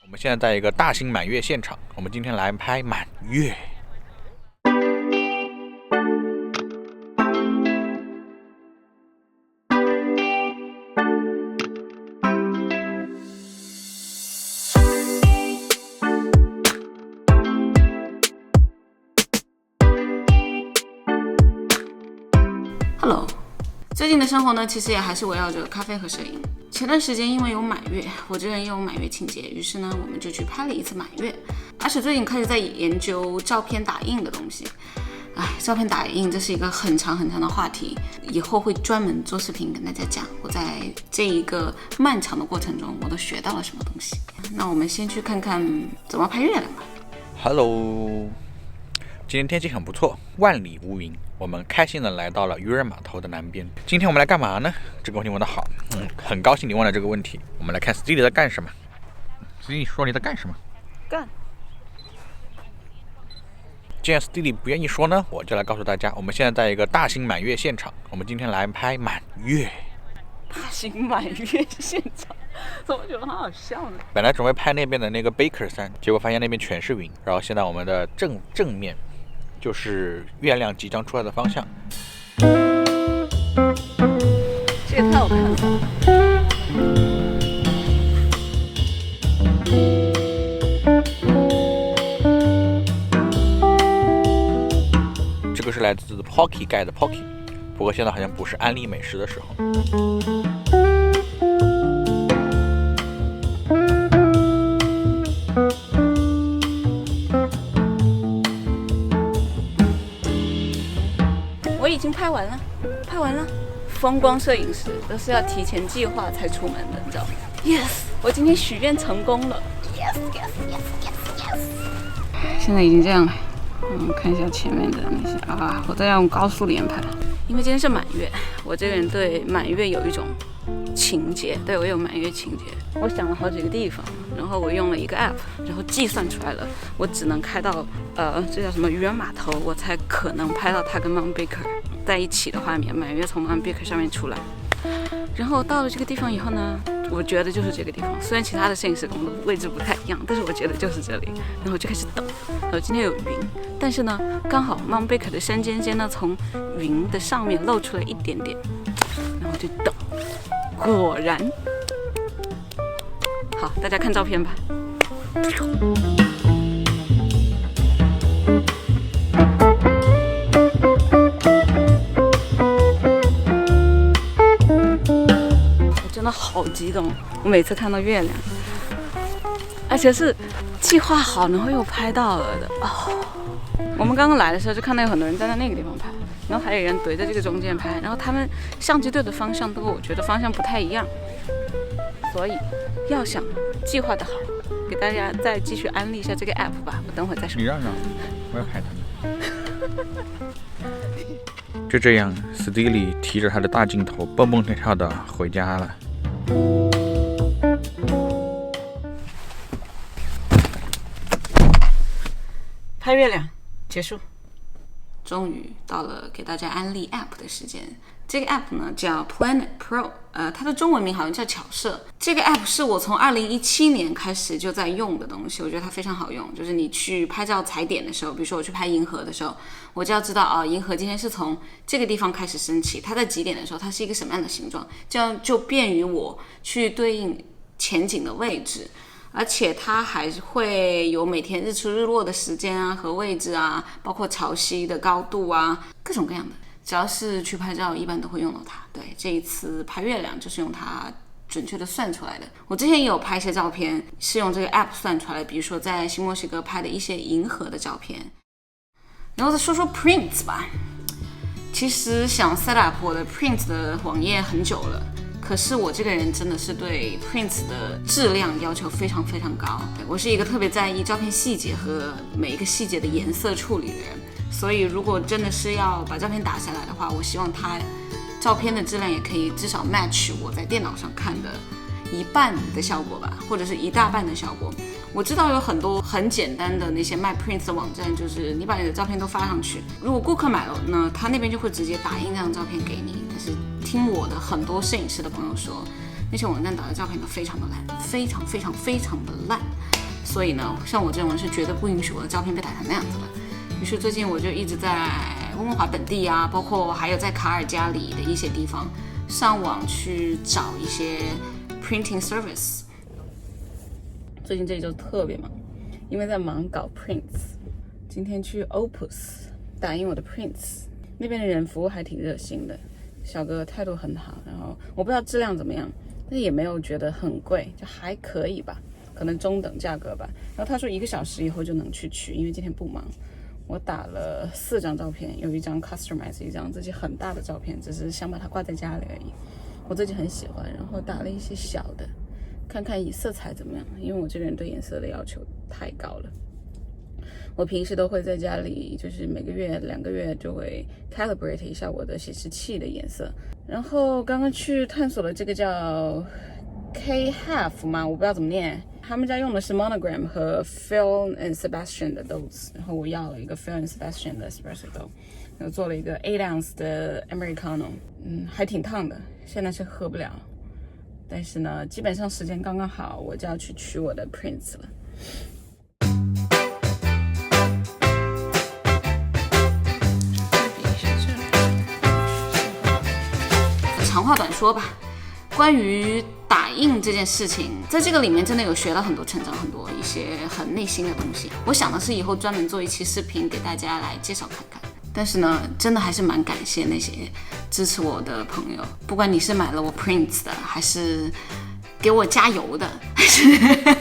我们现在在一个大型满月现场，我们今天来拍满月。Hello， 最近的生活呢，其实也还是围绕着咖啡和摄影。前段时间因为有满月，我这个人也有满月情节，于是呢，我们就去拍了一次满月。而且最近开始在研究照片打印的东西。照片打印这是一个很长的话题，以后会专门做视频跟大家讲，我在这一个漫长的过程中，我都学到了什么东西。那我们先去看看怎么拍月亮吧。Hello。今天天气很不错，万里无云，我们开心的来到了渔人码头的南边。今天我们来干嘛呢？这个问题问得好，很高兴你问了这个问题。我们来看 Steely 在干什么。Steely 说你在干什么？干。既然 Steely 不愿意说呢，我就来告诉大家，我们现在在一个大型满月现场，我们今天来拍满月。大型满月现场，怎么觉得很好笑呢？本来准备拍那边的那个 Baker 山，结果发现那边全是云，然后现在我们的正面就是月亮即将出来的方向。这也太好看了。这个是来自 Pocky 盖的 Pocky， 不过现在好像不是安利美食的时候。我已经拍完了。风光摄影师都是要提前计划才出门的，你知道吗 ？Yes， 我今天许愿成功了。Yes。现在已经这样了，看一下前面的那些我在用高速连拍，因为今天是满月，我这个人对满月有一种情节，对我有满月情节。我想了好几个地方，然后我用了一个 app， 然后计算出来了，我只能开到这叫什么渔人码头，我才可能拍到他跟 Mount Baker 在一起的画面，满月从 Mount Baker 上面出来。然后到了这个地方以后呢，我觉得就是这个地方，虽然其他的摄影师跟我的位置不太一样，但是我觉得就是这里。然后我就开始等，然后今天有云，但是呢，刚好 Mount Baker 的山尖尖呢从云的上面露出了一点点，然后就等，果然。好，大家看照片吧。我真的好激动，我每次看到月亮，而且是计划好然后又拍到了的。我们刚刚来的时候就看到有很多人站在那个地方拍，然后还有人怼在这个中间拍，然后他们相机对的方向都跟我觉得方向不太一样，所以要想计划的好，给大家再继续安利一下这个 app 吧，我等会再说。你让，我要拍他们。就这样 ，Steely 提着他的大镜头，蹦蹦跳跳的回家了。拍月亮结束，终于到了给大家安利 app 的时间。这个 app 呢叫 Planet Pro， 它的中文名好像叫巧摄。这个 app 是我从2017年开始就在用的东西，我觉得它非常好用。就是你去拍照踩点的时候，比如说我去拍银河的时候，我就要知道银河今天是从这个地方开始升起，它在几点的时候它是一个什么样的形状，这样就便于我去对应前景的位置。而且它还会有每天日出日落的时间和位置包括潮汐的高度各种各样的。只要是去拍照，一般都会用到它。对，这一次拍月亮就是用它准确的算出来的。我之前也有拍一些照片，是用这个 app 算出来的，比如说在新墨西哥拍的一些银河的照片。然后再说说 Prints 吧。其实想 set up 我的 Prints 的网页很久了。可是我这个人真的是对 Prints 的质量要求非常高，我是一个特别在意照片细节和每一个细节的颜色处理的人，所以如果真的是要把照片打下来的话，我希望它照片的质量也可以至少 match 我在电脑上看的一半的效果吧，或者是一大半的效果。我知道有很多很简单的那些卖 prints 的网站，就是你把你的照片都发上去，如果顾客买了呢，他那边就会直接打印这张照片给你。但是听我的很多摄影师的朋友说，那些网站打的照片都非常的烂，非常的烂。所以呢，像我这种人是绝对不允许我的照片被打成那样子的。于是最近我就一直在温哥华本地啊，包括还有在卡尔加里的一些地方上网去找一些 printing service。最近这一周特别忙，因为在忙搞 prints。今天去 Opus 打印我的 prints， 那边的人服务还挺热心的，小哥态度很好，然后我不知道质量怎么样，但也没有觉得很贵，就还可以吧，可能中等价格吧。然后他说1个小时以后就能去取，因为今天不忙。我打了4张照片，有一张 customize， 一张自己很大的照片，只是想把它挂在家里而已。我自己很喜欢，然后打了一些小的，看看以色彩怎么样，因为我这个人对颜色的要求太高了。我平时都会在家里，就是每个月2个月就会 calibrate 一下我的显示器的颜色。然后刚刚去探索了这个叫 K-Half 嘛，我不知道怎么念。他们家用的是 Monogram 和 Phil and Sebastian 的豆子，然后我要了一个 Phil and Sebastian 的 espresso 豆，然后做了一个8 ounce 的 Americano， 还挺烫的，现在是喝不了，但是呢，基本上时间刚刚好，我就要去取我的 prints 了。长话短说吧，关于打印这件事情，在这个里面真的有学到很多，成长很多一些很内心的东西。我想的是以后专门做一期视频给大家来介绍看看。但是呢，真的还是蛮感谢那些支持我的朋友，不管你是买了我 prints 的，还是给我加油的，还是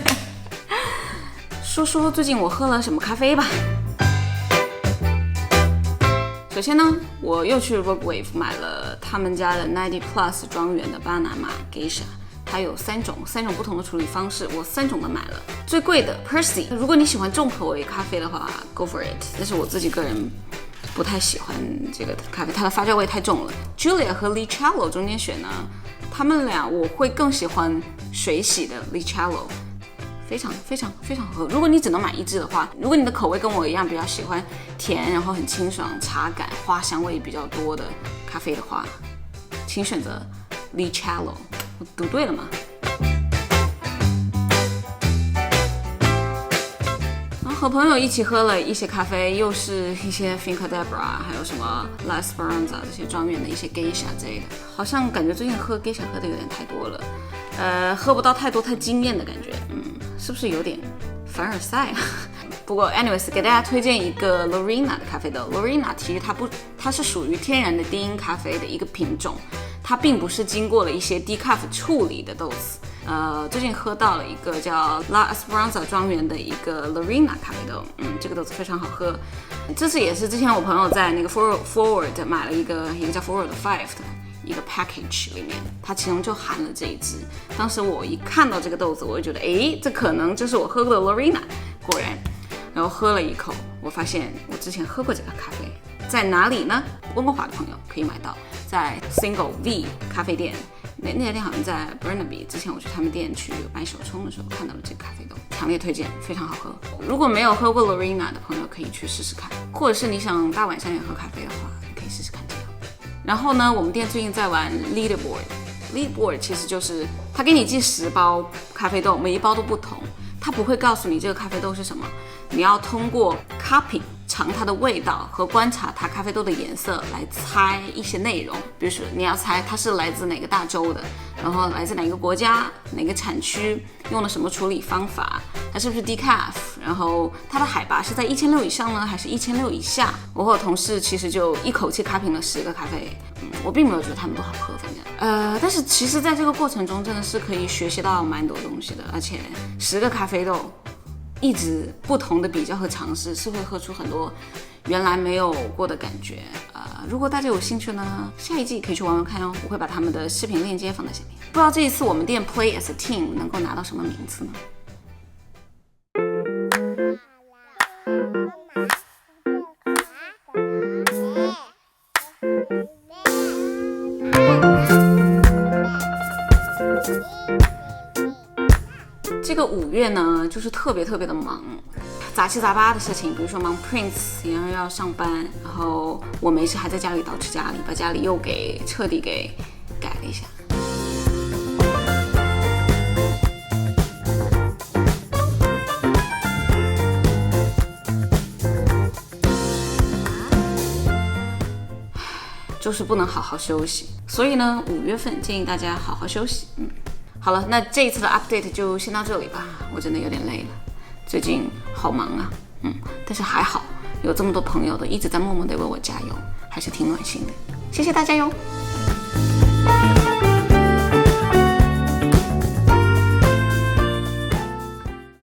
说说最近我喝了什么咖啡吧。首先呢，我又去 Rockwave 买了他们家的90 Plus 庄园的巴拿马 Geisha， 它有3种不同的处理方式，我3种都买了。最贵的 Percy， 如果你喜欢重口味咖啡的话 ，Go for it。但是我自己个人不太喜欢这个咖啡，它的发酵味太重了。Julia 和 Licello 中间选呢，他们俩我会更喜欢水洗的 Licello。非常好喝。如果你只能买一支的话，如果你的口味跟我一样比较喜欢甜，然后很清爽、茶感、花香味比较多的咖啡的话，请选择 Licello。我读对了吗？然后和朋友一起喝了一些咖啡，又是一些 Finca Deborah， 还有什么 La Esperanza 这些庄园的一些 Geisha 之类的。好像感觉最近喝 Geisha 喝的有点太多了，喝不到太多太惊艳的感觉，是不是有点凡尔赛啊？不过 anyways， 给大家推荐一个 Lorena 的咖啡豆。Lorena 其实它是属于天然的低因咖啡的一个品种，它并不是经过了一些低 decaf 处理的豆子。最近喝到了一个叫 La Esperanza 庄园的一个 Lorena 咖啡豆，这个豆子非常好喝。这次也是之前我朋友在那个 Forward 买了一个叫 Forward 5的一个 package 里面，它其中就含了这一支。当时我一看到这个豆子，我就觉得，这可能就是我喝过的 Lorena。果然，然后喝了一口，我发现我之前喝过这个咖啡，在哪里呢？温哥华的朋友可以买到，在 Single V 咖啡店。那家店好像在 Burnaby， 之前我去他们店去买手冲的时候看到了这个咖啡豆，强烈推荐，非常好喝。如果没有喝过 Lorena 的朋友可以去试试看，或者是你想大晚上也喝咖啡的话，你可以试试看这个。然后呢，我们店最近在玩 Leaderboard 其实就是他给你寄10包咖啡豆，每一包都不同，他不会告诉你这个咖啡豆是什么，你要通过 cupping 尝它的味道和观察它咖啡豆的颜色来猜一些内容。比如说你要猜它是来自哪个大洲的，然后来自哪个国家、哪个产区，用了什么处理方法，它是不是 decaf， 然后它的海拔是在1600以上呢，还是1600以下。我和我同事其实就一口气cupping了10个咖啡，我并没有觉得他们都好喝，反正但是其实在这个过程中真的是可以学习到蛮多东西的，而且10个咖啡豆一直不同的比较和尝试，是会喝出很多原来没有过的感觉。如果大家有兴趣呢，下一季可以去玩玩看哦，我会把他们的视频链接放在下面。不知道这一次我们店 Play as a Team 能够拿到什么名次呢？这个5月呢，就是特别的忙，杂七杂八的事情，比如说忙 Prince， 然后要上班，然后我没事还在家里捯饬家里，把家里又彻底给改了一下。就是不能好好休息。所以呢，5月份建议大家好好休息。好了，那这一次的 update 就先到这里吧，我真的有点累了，最近好忙啊。但是还好有这么多朋友都一直在默默的为我加油，还是挺暖心的，谢谢大家哟。